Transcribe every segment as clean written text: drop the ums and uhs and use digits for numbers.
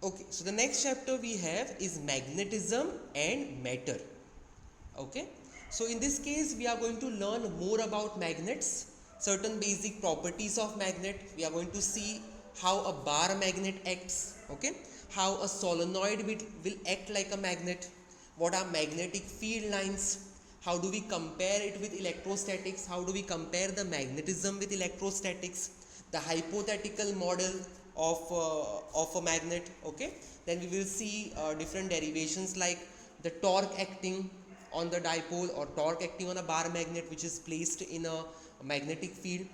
Okay, so the next chapter we have is magnetism and matter. Okay, so in this case we are going to learn more about magnets, certain basic properties of magnet. We are going to see how a bar magnet acts, okay, how a solenoid will act like a magnet, what are magnetic field lines, how do we compare it with electrostatics, how do we compare the magnetism with electrostatics, the hypothetical model of a magnet. Okay, then we will see different derivations like the torque acting on the dipole or torque acting on a bar magnet which is placed in a magnetic field.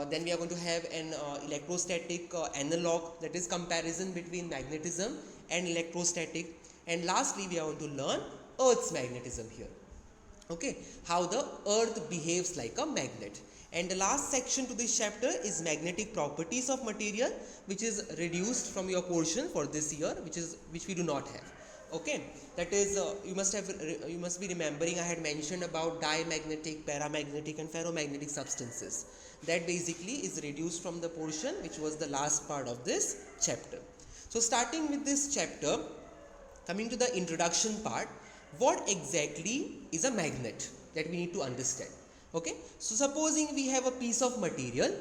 Then we are going to have an electrostatic analog, that is comparison between magnetism and electrostatic. And lastly we are going to learn Earth's magnetism here. Okay, how the earth behaves like a magnet. And the last section to this chapter is magnetic properties of material, which is reduced from your portion for this year, which we do not have. Okay, that is you must be remembering I had mentioned about diamagnetic, paramagnetic and ferromagnetic substances. That basically is reduced from the portion which was the last part of this chapter. So starting with this chapter, coming to the introduction part, what exactly is a magnet, that we need to understand. Okay, so supposing we have a piece of material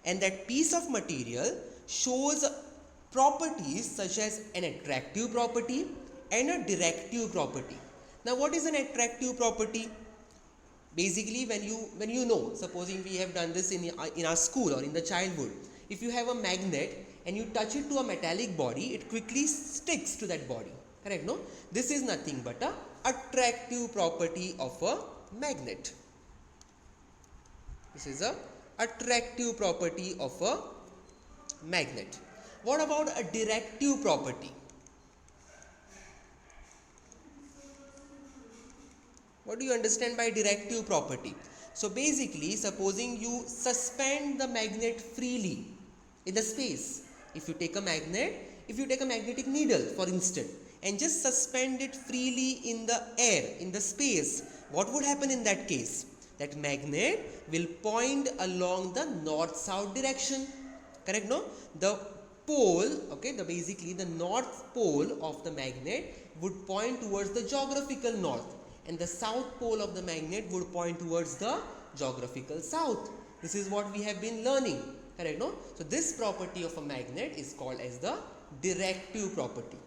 and that piece of material shows properties such as an attractive property and a directive property. Now what is an attractive property? Basically when you know, supposing we have done this in our school or in the childhood, if you have a magnet and you touch it to a metallic body, it quickly sticks to that body, correct? No, this is nothing but a attractive property of a magnet. This is a attractive property of a magnet. What about a directive property? What do you understand by directive property? So basically, supposing you suspend the magnet freely in the space. If you take a magnetic needle for instance and just suspend it freely in the air, in the space, what would happen in that case? That magnet will point along the north-south direction, correct? No, the pole, okay, basically the north pole of the magnet would point towards the geographical north, and the south pole of the magnet would point towards the geographical south. This is what we have been learning, correct? No, so this property of a magnet is called as the directive property.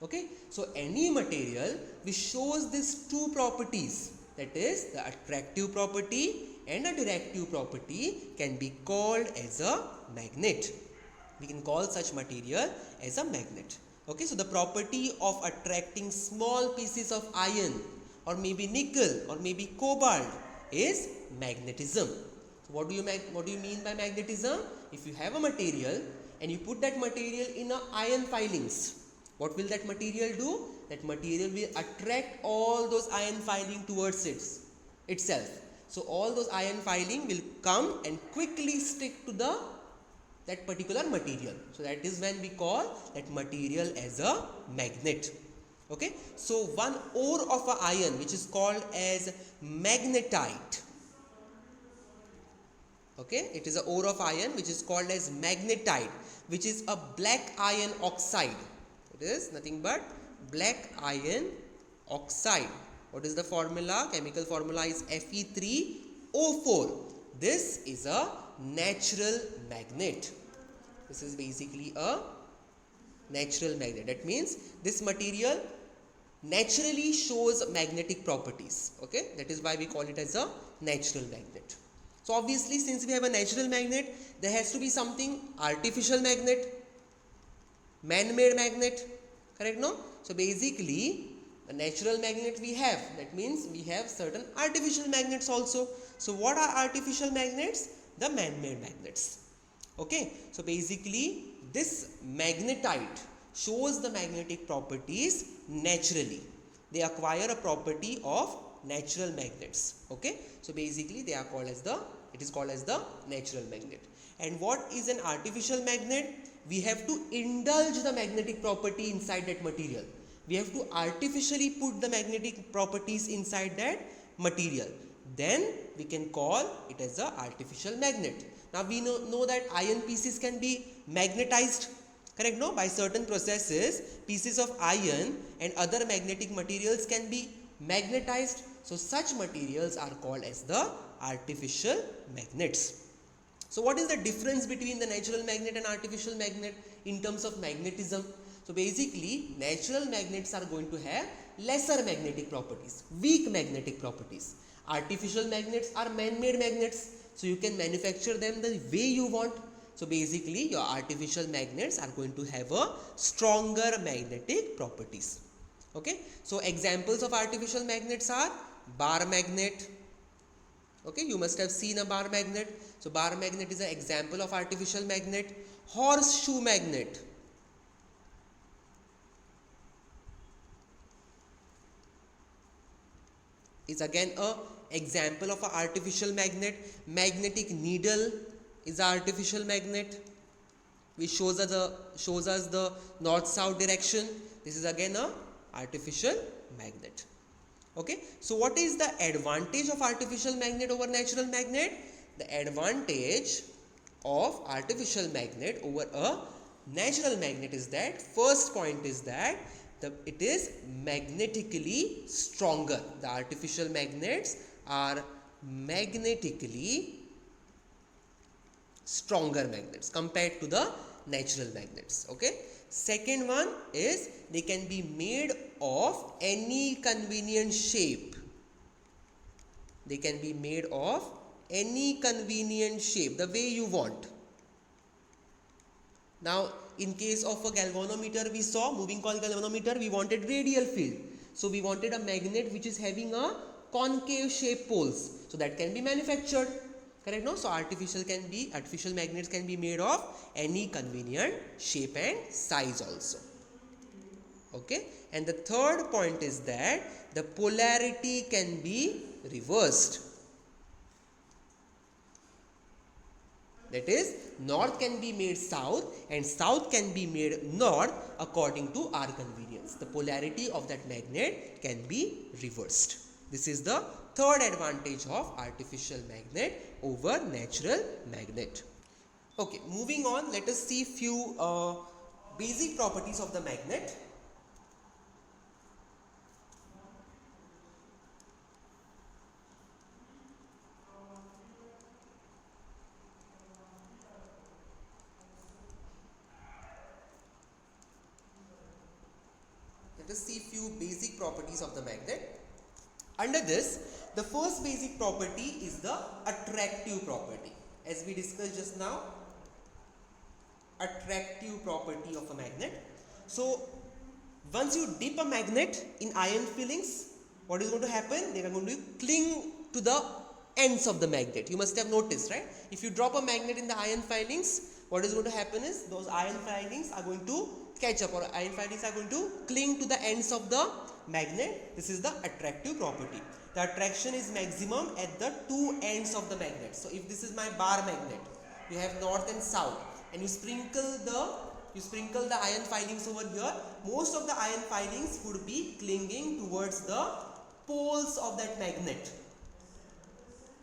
Okay, so any material which shows these two properties, that is the attractive property and a directive property, can be called as a magnet. We can call such material as a magnet. Okay, so the property of attracting small pieces of iron or maybe nickel or maybe cobalt is magnetism. So what do you mean by magnetism? If you have a material and you put that material in a iron filings, what will that material do? That material will attract all those iron filing towards itself. So all those iron filing will come and quickly stick to that particular material. So that is when we call that material as a magnet. Okay, so one ore of an iron which is called as magnetite. Okay, it is an ore of iron which is called as magnetite, which is a black iron oxide. It is nothing but black iron oxide. What is the formula? Chemical formula is Fe3O4. This is a natural magnet. This is basically a natural magnet. That means this material naturally shows magnetic properties. Okay, that is why we call it as a natural magnet. So obviously, since we have a natural magnet, there has to be something artificial magnet, man-made magnet, correct? No, so basically the natural magnet we have, that means we have certain artificial magnets also. So what are artificial magnets? The man-made magnets. Okay, so basically this magnetite shows the magnetic properties naturally. They acquire a property of natural magnets. Okay, so basically they are called as it is called as the natural magnet. And what is an artificial magnet? We have to indulge the magnetic property inside that material. We have to artificially put the magnetic properties inside that material. Then we can call it as an artificial magnet. Now we know that iron pieces can be magnetized. Correct? No, by certain processes, pieces of iron and other magnetic materials can be magnetized. So such materials are called as the artificial magnets. So what is the difference between the natural magnet and artificial magnet in terms of magnetism? So basically, natural magnets are going to have lesser magnetic properties, weak magnetic properties. Artificial magnets are man-made magnets, so you can manufacture them the way you want. So basically, your artificial magnets are going to have a stronger magnetic properties. Okay, so examples of artificial magnets are bar magnet. Okay, you must have seen a bar magnet. So bar magnet is an example of artificial magnet. Horseshoe magnet. Is again a example of an artificial magnet. Magnetic needle is an artificial magnet which shows us the north-south direction. This is again a artificial magnet. Okay, so what is the advantage of artificial magnet over natural magnet? The advantage of artificial magnet over a natural magnet is that, first point is that it is magnetically stronger. The artificial magnets are magnetically stronger magnets compared to the natural magnets. Okay, second one is they can be made of any convenient shape. They can be made of any convenient shape, the way you want. Now in case of a galvanometer, we saw moving coil galvanometer, we wanted radial field, so we wanted a magnet which is having a concave shape poles, so that can be manufactured. Correct? No, so artificial magnets can be made of any convenient shape and size also. Okay, and the third point is that the polarity can be reversed. That is, north can be made south and south can be made north according to our convenience. The polarity of that magnet can be reversed. This is the third advantage of artificial magnet over natural magnet. Okay, moving on, let us see few basic properties of the magnet. Let us see few basic properties of the magnet. Under this, the first basic property is the attractive property. As we discussed just now, attractive property of a magnet. So once you dip a magnet in iron fillings, what is going to happen? They are going to cling to the ends of the magnet. You must have noticed, right? If you drop a magnet in the iron filings, what is going to happen is those iron filings are going to catch up, or iron filings are going to cling to the ends of the magnet. This is the attractive property. The attraction is maximum at the two ends of the magnet. So if this is my bar magnet, you have north and south, and you sprinkle the iron filings over here, most of the iron filings would be clinging towards the poles of that magnet,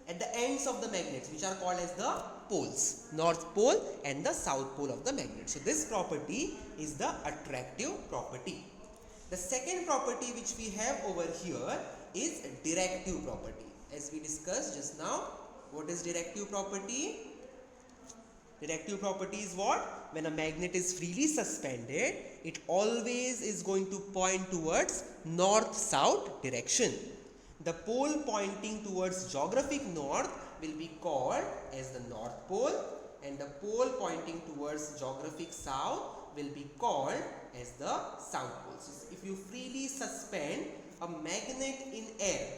at the ends of the magnets, which are called as the poles, north pole and the south pole of the magnet. So this property is the attractive property. The second property which we have over here is directive property. As we discussed just now, what is directive property? Directive property is what? When a magnet is freely suspended, it always is going to point towards north-south direction. The pole pointing towards geographic north will be called as the north pole, and the pole pointing towards geographic south will be called as the south pole. So if you freely suspend a magnet in air,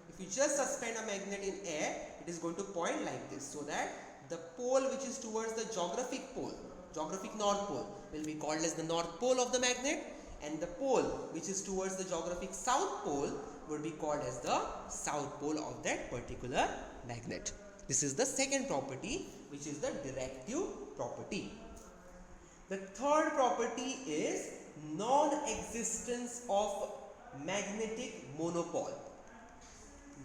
if you just suspend a magnet in air, it is going to point like this, so that the pole which is towards the geographic pole, geographic north pole, will be called as the north pole of the magnet, and the pole which is towards the geographic south pole would be called as the south pole of that particular magnet. This is the second property, which is the directive property. The third property is non-existence of magnetic monopole.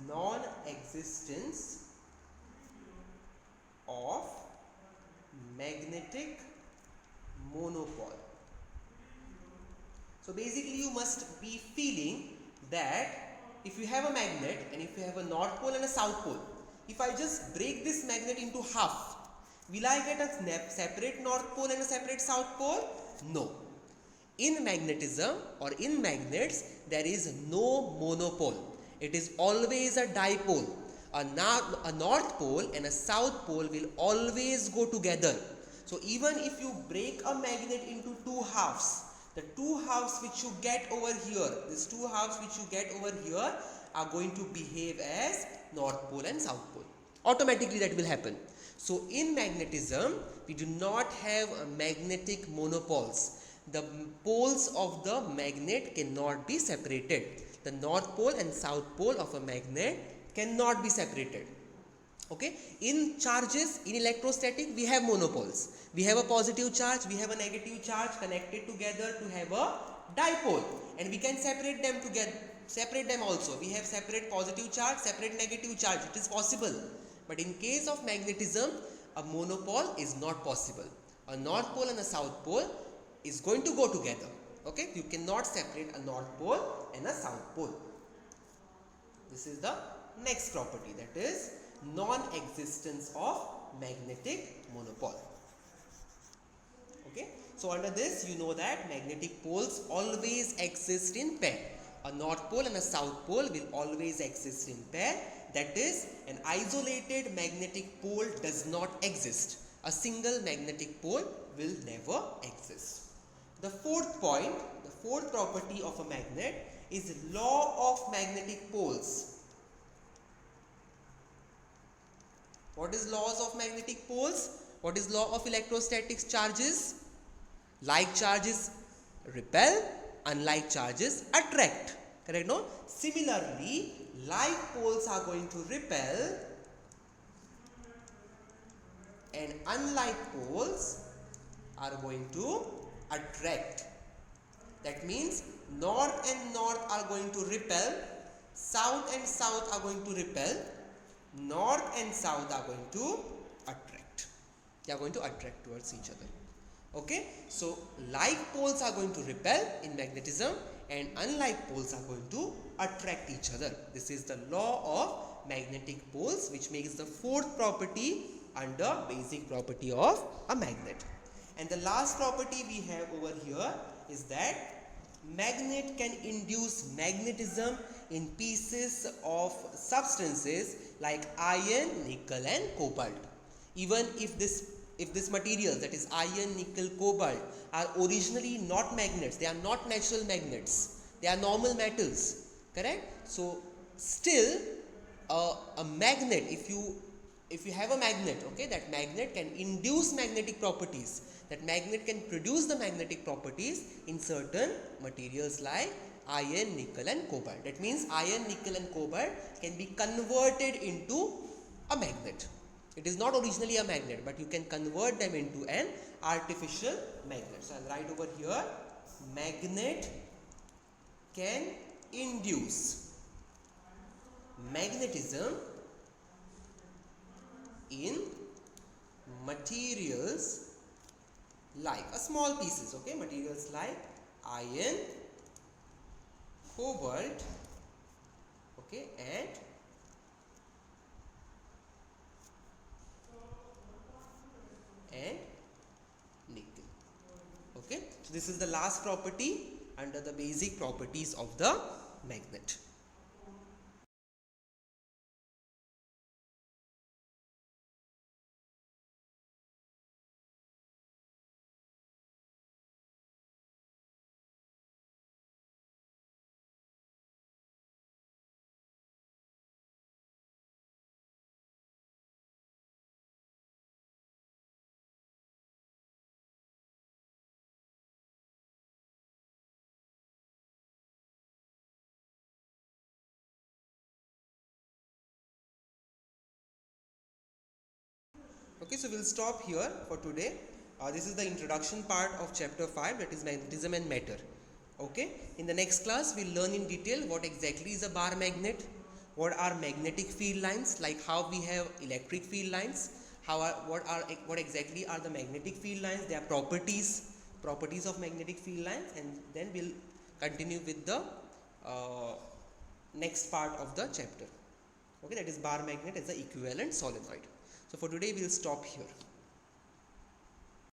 Non-existence of magnetic monopole. So basically you must be feeling that if you have a magnet and if you have a north pole and a south pole, if I just break this magnet into half, will I get a separate north pole and a separate south pole? No. In magnetism or in magnets, there is no monopole. It is always a dipole. A north pole and a south pole will always go together. So even if you break a magnet into two halves, the two halves which you get over here, these two halves which you get over here are going to behave as north pole and south pole. Automatically that will happen. So in magnetism, we do not have magnetic monopoles. The poles of the magnet cannot be separated. The north pole and south pole of a magnet cannot be separated. Okay, in charges, in electrostatic, we have monopoles. We have a positive charge, we have a negative charge connected together to have a dipole, and we can separate them together, separate them also. We have separate positive charge, separate negative charge. It is possible. But in case of magnetism, a monopole is not possible. A north pole and a south pole is going to go together. Okay, you cannot separate a north pole and a south pole. This is the next property, that is non-existence of magnetic monopole. Okay, so under this you know that magnetic poles always exist in pair. A north pole and a south pole will always exist in pair. That is, an isolated magnetic pole does not exist. A single magnetic pole will never exist. The fourth point, the fourth property of a magnet is law of magnetic poles. What is laws of magnetic poles? What is law of electrostatics charges? Like charges repel, unlike charges attract. Correct, no? Similarly, like poles are going to repel and unlike poles are going to attract. That means north and north are going to repel, south and south are going to repel, north and south are going to attract. They are going to attract towards each other. Okay, so like poles are going to repel in magnetism and unlike poles are going to attract each other. This is the law of magnetic poles, which makes the fourth property under basic property of a magnet. And the last property we have over here is that magnet can induce magnetism in pieces of substances like iron, nickel and cobalt. Even if this material, that is iron, nickel, cobalt, are originally not magnets, they are not natural magnets, they are normal metals, correct? So still a magnet, if you have a magnet, okay, that magnet can induce magnetic properties, that magnet can produce the magnetic properties in certain materials like iron, nickel and cobalt. That means iron, nickel and cobalt can be converted into a magnet. It is not originally a magnet, but you can convert them into an artificial magnet. So I'll write over here, magnet can induce magnetism in materials like small pieces, okay, materials like iron, cobalt, okay, and nickel. Okay, so this is the last property under the basic properties of the magnet. Okay, so we'll stop here for today. This is the introduction part of chapter 5, that is magnetism and matter. Okay, in the next class we'll learn in detail what exactly is a bar magnet, what are magnetic field lines, like how we have electric field lines, what exactly are the magnetic field lines, their properties, properties of magnetic field lines, and then we'll continue with the next part of the chapter. Okay, that is bar magnet as the equivalent solenoid. So for today we'll stop here.